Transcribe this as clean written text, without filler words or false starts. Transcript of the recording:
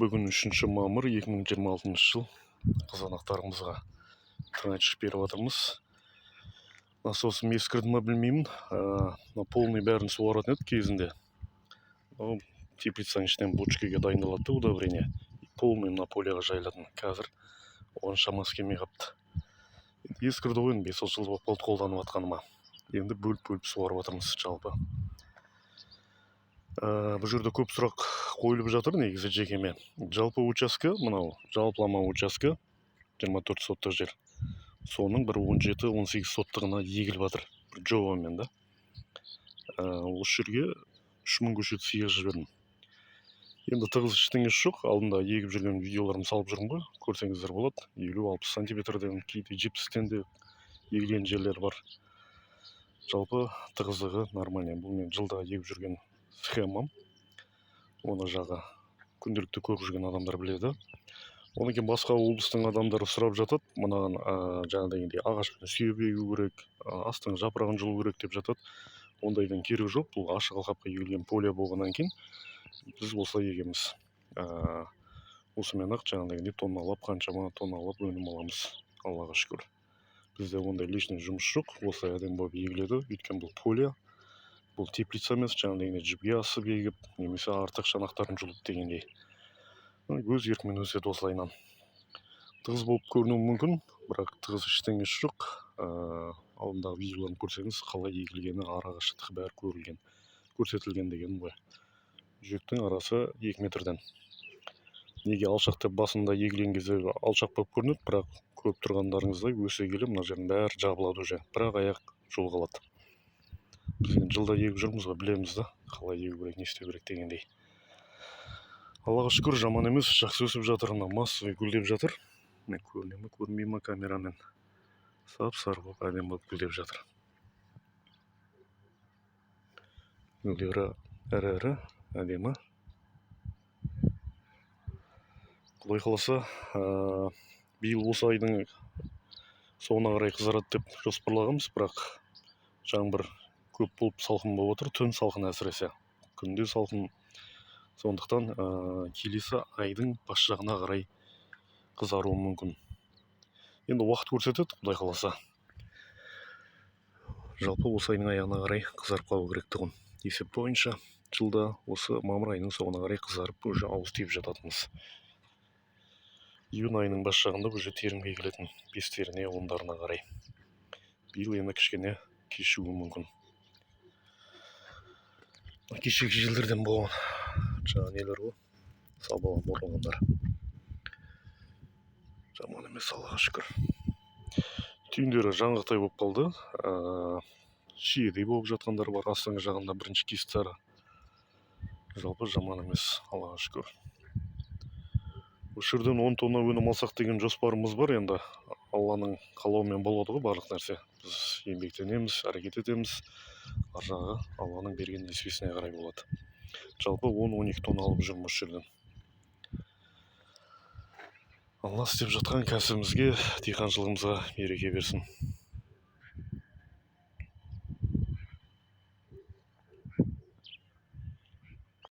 Бүгін 3 мамыр 2026 жыл. Қызанақтарымызға тыңайтқыш беріп жатырмыз. Насосым ескірді ме білмеймін. Полный бәрін суаратын еді кезінде. Теплицаның ішінен бочкаға дайындалады удобрение. Полный мына полияға жайылатын. Қазір оған шамасы келмей қапты. Ескірді ғой, 5 жыл болып қалды қолданып жатқаныма. Енді бөліп суарып жатырмыз жалпы. Бұл жерде көп сұрақ қойылып жатыр негізі жекеме. Жалпы участка, мынау жалпылама участка 24 соттық жер. Соның бір 17-18 соттығына егіліп жатыр. Бір жобамен да. Осы жерге 3000 көшет сиыр жібердім. Енді тығыз ештеңесі жоқ. Алдында егіп жүрген видеоларымды салып жүрмін ғой. Көрсеңіздер болады. 50-60 сантиметрден, кейде 70-тен де егілген жерлер бар. Жалпы тығыздығы нормальный. Бұл мен жылда егіп жүрген схемам. Оны жағы күнделікті көріп жүрген адамдар біледі. Одан кейін басқа облыстың адамдары сұрап жатады. Мынаған жаңағыдай ағашпен сүйеп егу керек, астың жапырағын жұлу керек деп жатады. Ондайдан керегі жоқ. Бұл ашық алқапқа егілген полия болғаннан кейін біз осылай егеміз. Осымен ақ жаңағыдай тонналап, қаншама тонналап өнім аламыз. Аллаға шүкір. Бізде ондай лишний жұмыс жоқ. Осылай әдемі болып егіледі. Өйткені бұл полия. Бұл теплица емес, жаңағыдай жіпке асып егіп, немесе артық шанақтарын жұлып дегендей. Өз еркімен өседі осылайынан. Тығыз болып көрінуі мүмкін, бірақ тығыз ештеңесі жоқ. Алдындағы видеоларын көрсеңіз, қалай егілгені, ара қашықтығы бәрі көрсетілген деген ғой. Жүктің арасы 2 метрден. Неге алшақ деп басында егілген кезде алшақ болып көрінеді, бірақ көп тұрғандарыңыздай өсе келе мына жердің бәрі жабылады уже. Бірақ аяқ жол қалады. Біз жылда егіп жүрміз ғой, білеміз да, қалай егу керек, не істеу керек дегендей. Аллаға шүкір, жаман емес, жақсы өсіп жатыр. Массовый гүлдеп жатыр. Көріне ме, көрінбей ме камерамен. Сап-сары болып, әдемі болып гүлдеп жатыр. Гүлдері әрі-әрі, әдемі. Құдай қаласа, биыл осы айдың соңына қарай қызарады деп жоспарлағанбыз, бірақ жаңбыр көп болып салқын болып отыр. Түн салқын әсіресе. Күнде салқын. Сондықтан келесі айдың бас жағына қарай қызаруы мүмкін. Енді уақыт көрсетеді, Құдай қаласа. Жалпы осы айдың аяғына қарай қызарып қалу керек тұғын. Есеп бойынша жылда осы мамыр айының соңына қарай қызарып уже ауыз тиіп жататынымыз. Июнь айының бас жағында уже терімге келетін 5-теріне 10-дарына қарай. Биыл енді кішкене кешігуі мүмкін. Кешегі жылдардан болған жаңа нелер ғой, сабалам орылғандар. Жаман емес, Аллаға шүкір. Түйіндері жаңғықтай болып қалды. Шиедей болып жатқандар бар, астыңғы жағында бірінші кестері. Жалпы жаман емес, Аллаға шүкір. Осы жерден 10 тонна өнім алсақ деген жоспарымыз бар. Енді Алланың қалауымен болады ғой барлық нәрсе. Біз еңбектенеміз, әрекет етеміз. Ар жағы Алланың берген несібесіне қарай болады. Жалпы 10-12 тонна алып жүрміз осы жерден. Алла істеп жатқан кәсібімізге, диқаншылығымызға береке берсін.